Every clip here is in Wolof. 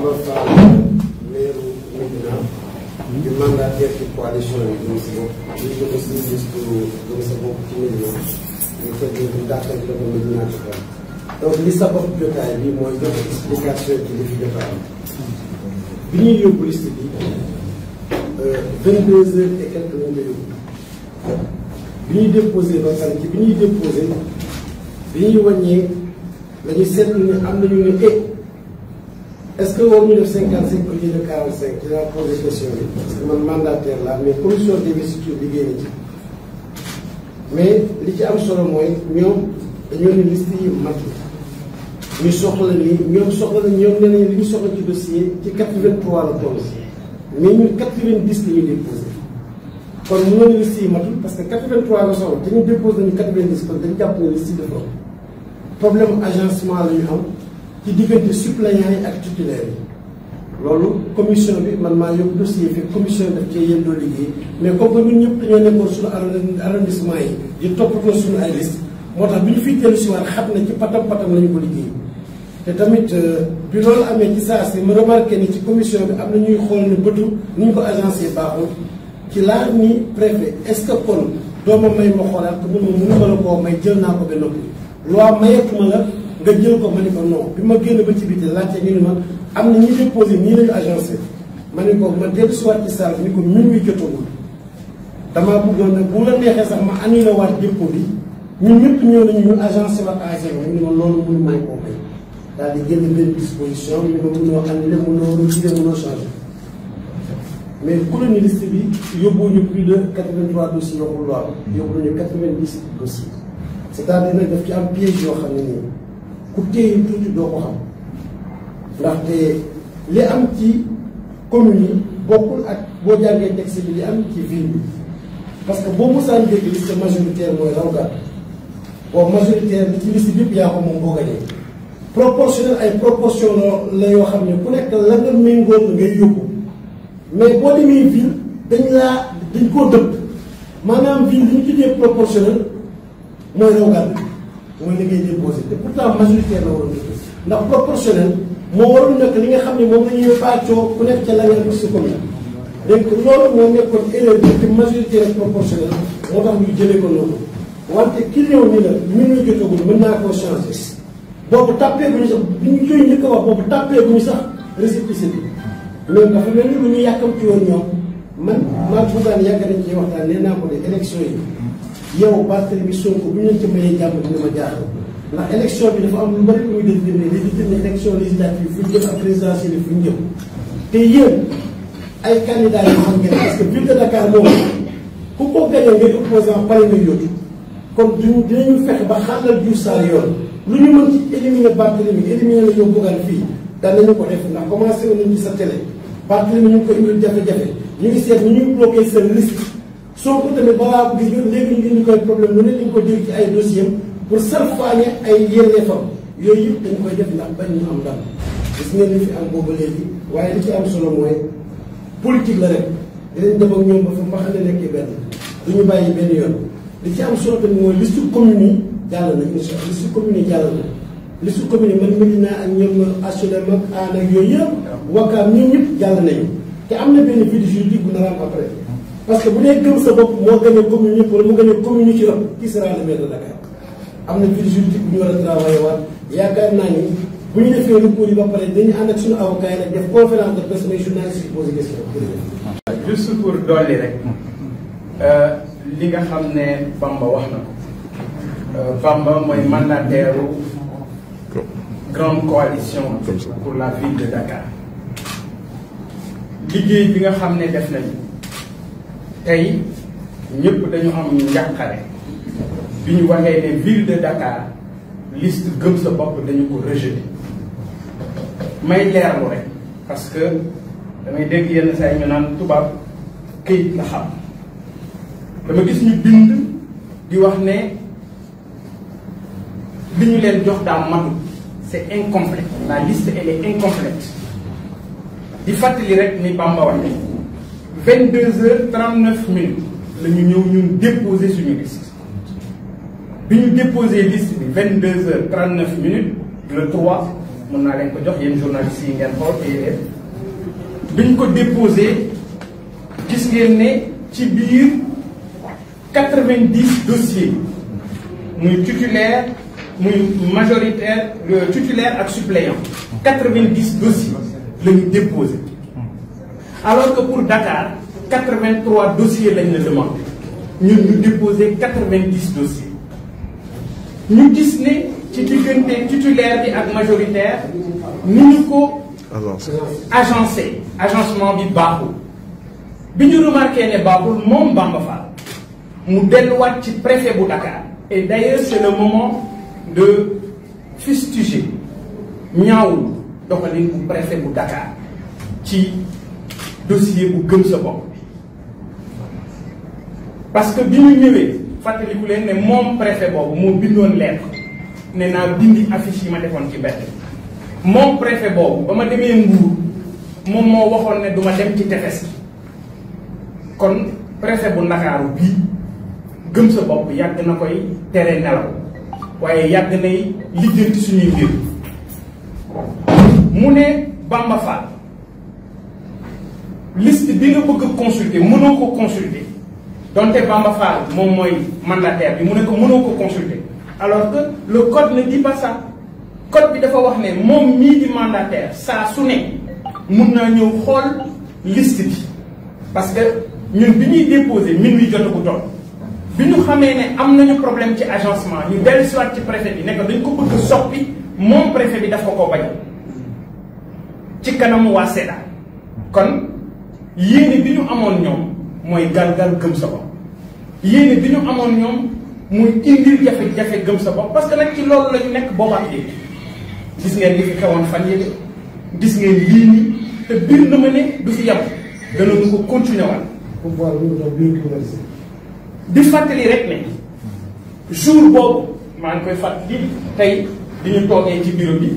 Bamba Fall maire Médina di mandataire ci coalition yi Gëm Sa Bopp ñu ko aussi liste Gëm Sa Bopp ci Médina ñu ko jël dàqal la ko Médina ci kaw donc li sabab jotaay bi mooy jox explication ci li fi jotaay bi ñuy yóbbu liste bi 22 heures et quelques lañ ko yóbbu bi ñuy déposé ba pare ci bi ñuy déposé bi ñuy wàññee la ñuy seetlu ne am nañu ne est-ce que war ñu def 55 au lieu de 45 ci laa posé question bi parce que man mandataire la mais commission d'investiture liggéey na ci mais li ci am solo mooy ñoom dañoo ne liste yi mat ñu soxla ni ñoom soxla na ñoom nee nañu li ñu soxla ci dossier ci 83 la toll mais ñun 90 la ñu déposé kon mënoo ne liste yi matul parce que 83 la soxla te ñu déposé nañu 90 kon dañu jàpp ne liste yi dafa problème agencement la ñu am ci diggante suppléants yi ak titulaires yi loolu commission bi man maa yóbbu dossier fekk commission daf cee yëndoo liggéey mais comme que ñun ñëpp dañoo nekkoon suñu arrondissement yi di toppatoo suñu ay liste moo tax bi ñu fiy dellu si waat xam na ci patam la ñu ko liggéey te tamit bi loolu amee ci saa si ma remarqué ni ci commission bi am na ñuy xool ne bëtu ni ñu ko agencé baaxul ci laa ni préfet est-ce que kon dooma may ma xoolaat te mënuma la koo may jël naa ko ba noppi loi mayetuma la nga jël ko ma ni ko non bi ma génn ba ci biti laajte ñu ne ma am na ñi déposé nii lañu agencé ma ni ko ma dellu si waat ci salle bi ni ko minuit jotagul damaa bëggoon nag bu la neexee sax ma annulé waat dépôt bi ñun ñëpp ñëw nañu ñu agencé waat à zéro ñu ne ma loolu mënu may koo may daal di génn benn disposition ñu ma mënoo annulé mënoo retiré mënoo changé mais colonie liste bi yóbbu ñu plus de 83 dossiers waxul loi yóbbu nañu 90 dossiers c'est-à-dire nag daf ci am piège yoo xam ne nii ku téye tuuti doo ko xam ndaxte li am ci commune yi bokkul ak boo jàngee texte bi li am ci ville bi parce que boo mosaan dégg liste majoritaire mooy raw gàtt boobu majoritaire bi ci liste bi yëpp yaa ko moom boo gañee proportionnel ay proportion la yoo xam ne ku nekk la nga méngool ngay yóbbu mais boo demee ville dañ koo dëpp maanaam ville li ñu tuddee proportionnel mooy raw gàtt mooy li ngay déposé te pourtant majoritaire la waroon def ndax proportionnel moo waroon nekk li nga xam ne moom la ñuy pàccoo ku nekk ca la ngeen si commune donc loolu moo nekkoon erreur bi te majoritaire ak proportionnel moo tax ñu jëlee ko noonu wante ki ñëw ni la minuit jotagul mën naa koo changé boobu tàppee bu ñu sax bi ñu koy njëkk a wax boobu tàppee bu ñu sax récépissé bi mais dafa mel ni lu ñu yàkkamti woon ñoom man maa buggaan yàgg nañ ci waxtaan nee naa ko de élection yi yow Barthélémy Sonko bu ñu leen ci mayee jàmm dina ma jaaxal ndax élection bi dafa am lu bari lu muy déterminé day déterminé élection législative fu ñu jëm ak présidentielle fu ñu jëm te yéen ay candidats yoo xam ngeen parce que ville de Dakar moom ku ko gagné ngay opposant pare nga yóbbu kon dinañu fexe ba xàllal Diouf Sarr yoon lu ñu mën ci éliminer Barthélémy éliminer la ñoo bëggal fii danañu ko def ndax commencé woon nañu sa télé Barthélémy ñu ngi ko indil jafe-jafe ñu ngi seet ni ñuy bloqué seen liste soo ko tamit balaa gis nga léegi ñu indi koy problème lu ne dañ ko dégg ci ay dossiers pour salfaañe ay yelleefam yooyu yëpp dañ koy def ndax bañ ñu am ndam gis ngeen li fi am boobu léegi waaye li ci am solo mooy politique la rek dinañ dem ak ñoom ba fa mbaxane nekkee benn du ñu bàyyi benn yoon li ci am solo tamit mooy liste commune yi jàll na incha allah liste commune yi jàll na liste commune yi man Médina ak ñoom HLM ak Hann ak yooyu yëpp Wakaam ñoom ñëpp jàll nañu te am na benn vide juridique bu nar a am après parce que bu dee Gëm Sa Bopp moo gagné commune yëpp wala mu gagné commune yi ci ëpp qui sera le maire de Dakar am na vide juridique bu ñu war a travaillé waat yaakaar naa ni bu ñu defee recours yi ba pare dañu ànd ak suñu avocat yi nag def conférence de presse mais journaliste yi posé question. juste pour dolli rek li nga xam ne Bamba wax na ko Bamba mooy mandataire grande coalition pour la ville de Dakar liggéey bi nga xam ne def nañu tey ñëpp dañu am njàqare bi ñu waxee ne ville de Dakar liste Gëm Sa Bopp dañu ko rejeté may leerlu rek parce que damay dégg yenn saa yi ñu naan tubaab këyit la xam dama gis ñu bind di wax ne li ñu leen jox daa matu c'est incomplet la liste elle est incomplète di fàttali rek ni Bamba wax 22h39 la ñu ñëw ñun déposer suñu liste bi ñu déposer liste bi 22h39 le 3 mun naa leen ko jox yéen journalistes yi ngeen xool te biñ ko déposé gis ngeen ne ci biir 90 dossiers muy titulaire muy majoritaire titulaire ak suppléant 90 dossiers la ñu déposé alors que pour Dakar 83 dossiers lañ la demandé ñun ñu déposé 90 dossiers ñu gis ne ci diggante titulaire bi ak majoritaire ni ñu ko agencé agencement bi baaxul bi ñu remarqué ne baaxul moom Bamba Fall mu delluwaat ci préfet bu Dakar et d'ailleurs c'est le moment de fustiger ñaawul doxalin bu préfet bu Dakar ci dossier bu gëm sa bopp parce que bi ñu ñëwee fàttaliku leen ne moom préfet boobu moo bindoon lettre ne naa dindi affiche yi ma defoon ci mbedd moom préfet boobu ba ma demee Mbour moom moo waxoon ne duma dem ci tefes kon préfet bu Ndakaaru bii gëm sa bopp yàgg na koy tere nelaw waaye yàgg nay lijjanti suñuy mbir mu ne Bamba Fall liste bi nga bëgg a consulter mënoo ko consulter donte Bamba Fall moom mooy mandataire bi mu ne ko mënoo ko consulter alors que le code ne dit pas ça code bi dafa wax ne moom mii di mandataire saa su ne mun naa ñëw xool liste bi parce que ñun bi ñuy déposé minuit jotagu toll bi ñu xamee ne am nañu problème ci agencement ñu dellu siwaat ci préfet bi ne ko dañ ko bëgg soppi moom préfet bi daf ko bañ ci kanamu waa SEDA kon yéene bi ñu amoon ñoom mooy galgal gëm sa bopp yéene bi ñu amoon ñoom muy indil jafe-jafe gëm sa bopp parce que nag ci loolu la ñu nekk boobaat léegi gis ngeen li fi xewoon fan yële gis ngeen lii nii te biir na ma ne du fi yem danañu ko continuer waat di fàttali rek ne jour boobu maa ngi koy fàttali tey di ñu toogee ci bureau bi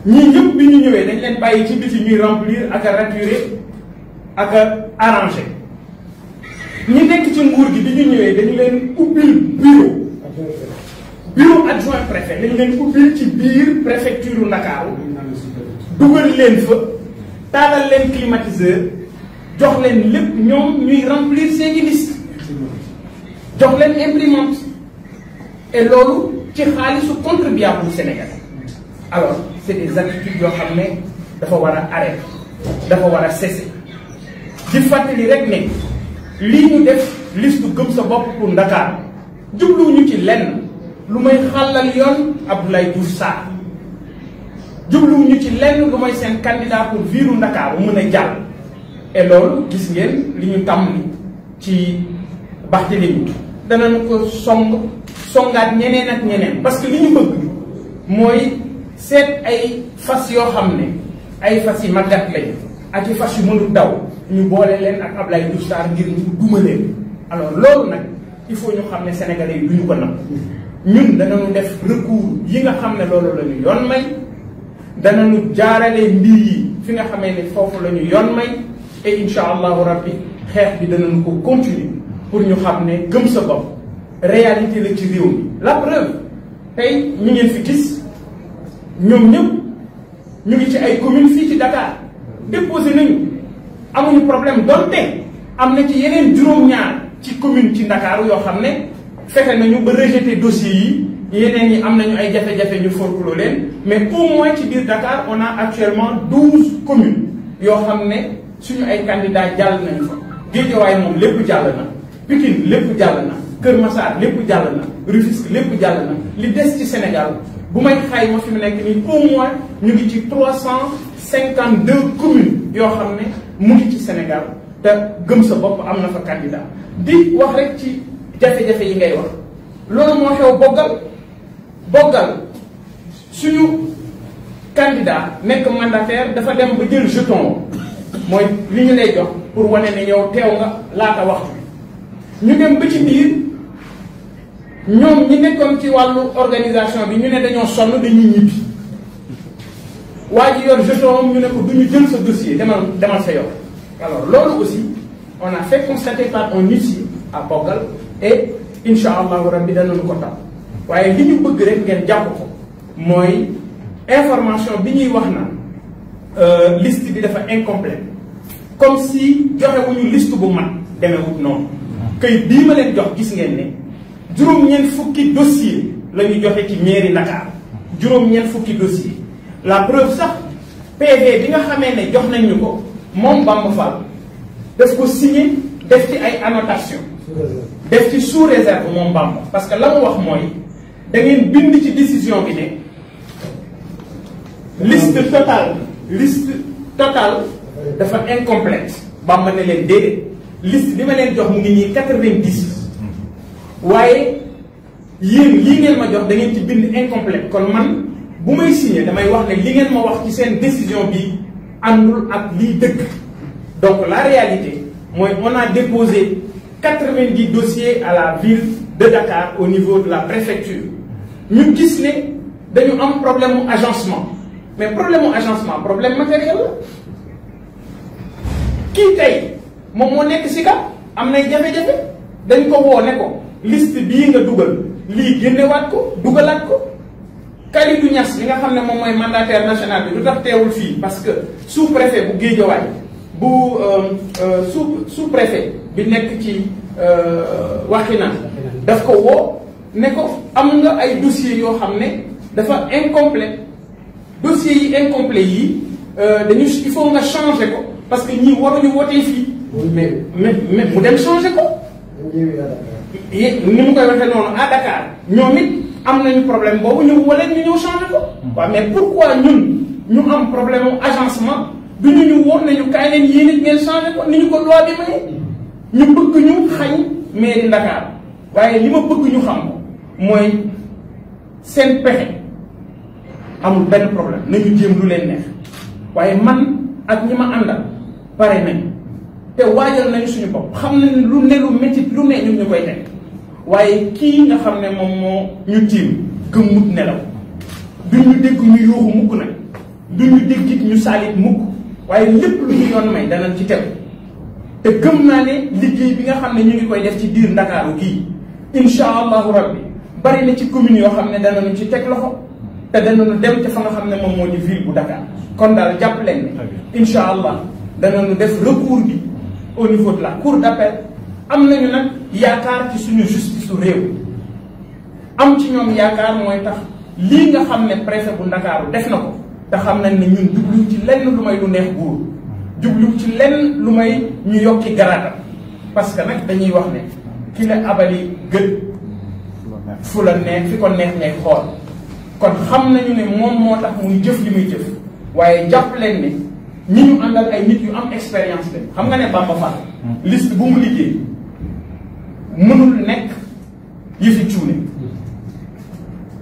ñii ñëpp bi ñu ñëwee dañ leen bàyyi ci biti ñuy remplir ak a raturer ak a arranger ñi nekk ci nguur gi bi ñu ñëwee dañu leen ubbil bureau adjoint préfet dañu leen ubbil ci biir préfecture Ndakaaru dugal leen fa taalal leen climatiseur jox leen lépp ñoom ñuy remplir seeni liste jox leen imprimante et loolu ci xaalisu contribuable Sénégal alors c'est des attitudes yoo xam ne dafa war a arrêter dafa war a cesser di fàttali rek ne lii ñu def liste gëm sa bopp pour Dakar jubluwuñu ci lenn lu may xàllal yoon Abdoulaye Diouf Sarr jubluwuñu ci lenn lu may seen candidat pour viru Dakar bu mën a jàll et loolu gis ngeen li ñu tàmm ci Barthélémy danañ ko songaat ñeneen ak ñeneen parce que li ñu bëgg mooy seet ay fas yoo xam ne ay fas yi màggat lañ ak i fas yu mënul daw ñu boole leen ak Abdoulaye Diouf Sarr ngir ñu duma leen alors loolu nag il faut ñu xam ne sénégalais yi du ñu ko nam ñun danañu def recours yi nga xam ne loolu la ñu yoon may danañu jaarale mbir yi fi nga xamee ne foofu la ñu yoon may et incha allahu rabbi xeex bi danañu ko continuer pour ñu xam ne gëm sa bopp réalité la ci réew mi la preuve tey ñu ngeen fi gis ñoom ñëpp ñu ngi ci ay communes fii ci Dakar déposé nañu amuñu problème donte am na ci yeneen juróom-ñaar ci commune ci Dakar yoo xam ne fexe nañu ba rejeter dossiers yi yeneen yi am nañu ay jafe-jafe ñu forclos leen mais au moins ci biir Dakar on a actuellement 12 communes yoo xam ne suñu ay candidats jàll nañu fa Guédiawaye moom lépp jàll na Pikine lépp jàll na Kër Massar lépp jàll na Rufisque lépp jàll na li des ci Sénégal bu may xayma fi mu nekk nii au moins ñu ngi ci 352 communes yoo xam ne mu ngi ci Sénégal te gëm sa bopp am na fa candidat di wax rek ci jafe-jafe yi ngay wax loolu moo xew boggal suñu candidat nekk mandataire dafa dem ba jël jeton mooy li ñu lay jox pour wane ne yow teew nga laata waxtu bi ñu dem ba ci biir ñoom ñi nekkoon ci wàllu organisation bi ñu ne dañoo sonn dañuy ñibbi waa ji yor jeton ñu ne ko du ñu jël sa dossier demal sa yow alors loolu aussi on a fait constater par un huissier à Bogal et incha allahu rabbi danañu ko tam waaye li ñu bëgg rek ngeen jàpp ko mooy information bi ñuy wax na liste bi dafa incomplète comme si joxewuñu liste bu mat demewut noonu këyit bii ma leen jox gis ngeen ne juróom-ñeent fukki dossier la ñu joxe ci mairie Dakar juróom-ñeent fukki dossier la preuve sax PV bi nga xamee ne jox nañ ñu ko moom Bamba Fall daf ko signé def ci ay annotation def ci sous réserve moom Bamba parce que la mu wax mooy da ngeen bind ci décision bi ne liste totale dafa incomplète Bamba ne leen déedéet liste bi ma leen jox mu ngi ñii 90 waaye yéen lii ngeen ma jox da ngeen ci bind incomplète kon man bu may signé damay wax ne li ngeen ma wax ci seen décision bi àndul ak lii dëgg donc la réalité mooy on a déposé 90 dossiers à la ville de Dakar au niveau de la préfecture ñu gis ne dañu am problème mu agencement mais problème mu agencement problème matériel la kii tey moom moo nekk si ka am nay jafe-jafe dañ ko woo ne ko liste bii nga dugal lii génnewaat ko dugalaat ko Kalidou Niass bi nga xam ne moom mooy mandataire national bi lu tax teewul fii parce que sous-préfet bu Guédiawaye bu sous-préfet bi nekk ci Wakhinane daf ko woo ne ko am nga ay dossiers yoo xam ne dafa incomplet dossiers yi incomplet yi dañu il faut nga changer ko parce que ñii waruñu wootee fii mais mu dem changer ko ni mu koy waxee noonu à Dakar ñoom it am nañu problème boobu ñu wala ñu ñëw changer ko waaw mais pourquoi ñun ñu am problème mu agencement du ñu woon nañu kaay leen yéen it ngeen changer ko ni ñu ko loi bi maye ñu bëgg ñu xañ mairie Dakar waaye li ma bëgg ñu xam ko mooy seen pexe amul benn problème nañu jéem lu leen neex waaye man ak ñi ma àndal pare nañ te waajal nañu suñu bopp xam nañ lu ne lu métti lu ne ñun ñu koy teg waaye kii nga xam ne moom moo ñu tiim gëmmut nelaw duñu dégg ñu yuuxu mukk nag duñu dégg it ñu saalit mukk waaye lépp lu ñu yoon may danañ ci tegu te gëm naa ne liggéey bi nga xam ne ñu ngi koy def ci biir Ndakaaru gii insha allahu rabbi bari na ci commune yoo xam ne danañu ci teg loxo te danañu dem ca fa nga xam ne moom moo di ville bu Dakar kon daal jàpp leen ne insha allah danañu def recours bi au niveau de la cour d'appel am nañu nag yaakaar ci suñu justice su réew am ci ñoom yaakaar mooy tax lii nga xam ne préfet bu Ndakaaru def na ko te xam nañ ne ñun jublu ci lenn lu may lu neex buur jublu ci lenn lu may ñu yokki garaatam parce que nag dañuy wax ne ki la abali gët fu la neex fi ko neex ngay xool kon xam nañu ne moom moo tax muy jëf li muy jëf waaye jàpp leen ne ñi ñu àndal ay nit yu am expérience lañ xam nga ne Bamba Fall liste bu mu liggéey mënul nekk yëfi cuune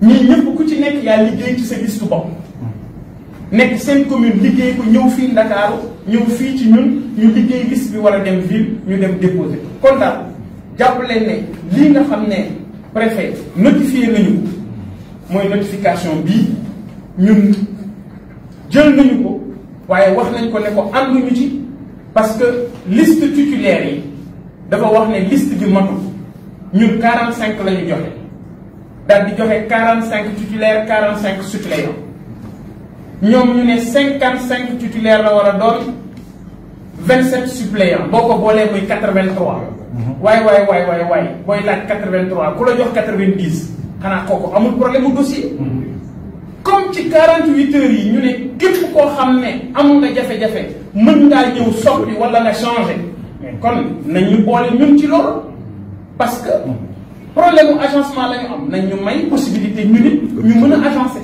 ñii ñëpp ku ci nekk yaa liggéey ci sa liste bopp nekk seen commune liggéey ko ñëw fii Ndakaaru ñëw fii ci ñun ñu liggéey liste bi war a dem ville ñu dem déposer kon daal jàpp leen ne lii nga xam ne préfet notifié nañu ko mooy notification bii ñun jël nañu ko waaye wax nañ ko ne ko ànduñu ci parce que liste titulaire yi dafa wax ne liste bi matul ñun 45 la ñu joxe daal di joxe 45 titulaires 45 suppléants ñoom ñu ne 55 titulaires la war a doon 27 suppléants boo ko boolee muy 83. waay booy laaj 83 ku la jox 90 xanaa kooku amul problème mu dossier. comme ci 48 heures yi ñu ne képp koo xam ne amul nga jafe-jafe mën ngaa ñëw soppi wala nga changer mais kon nañ ñu boole ñun ci loolu parce que problème mu agencement la ñu am nañ ñu may possibilité ñu nit ñu mën a agencer